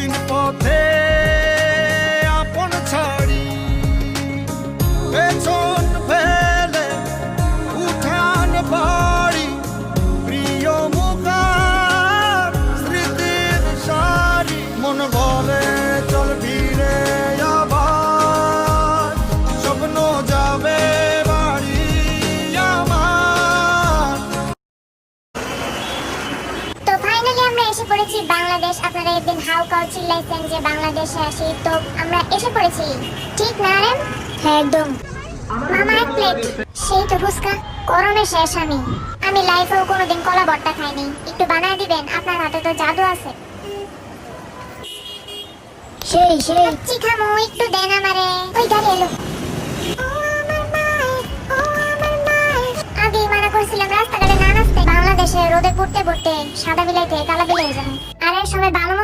কঠিন পথে আপন ছাড়ি পেছন ফেলে উঠান বাড়ি প্রিয় মুখার স্মৃতির সারি মন বলে চল ফিরে আবার স্বপ্ন যাবে বাড়ি আমার। তো ফাইনালি আমরা এসে পড়েছি বাংলাদেশ। আপনারা একদিন হাউ কাউ চিল্লাইছেন যে বাংলাদেশে আসি, তো আমরা এসে পড়েছি, ঠিক না রে? হ্যাঁ একদম। মামা এক প্লেট। সেই তো ফুচকা, গরমে শেষ। আমি লাইফেও কোনোদিন কলা ভর্তা খাইনি, একটু বানায় দিবেন? আপনার হাতে তো জাদু আছে। সেই খামো, একটু দেন আমারে। ওই গাড়ি এলো। আগেই মানা করছিলাম রাস্তাঘাটে না নাচতে, বাংলাদেশে রোদে পড়তে পড়তে সাদা বিলাইতে কালা বিলাই যাবে। আর এর সময় ভালো মতো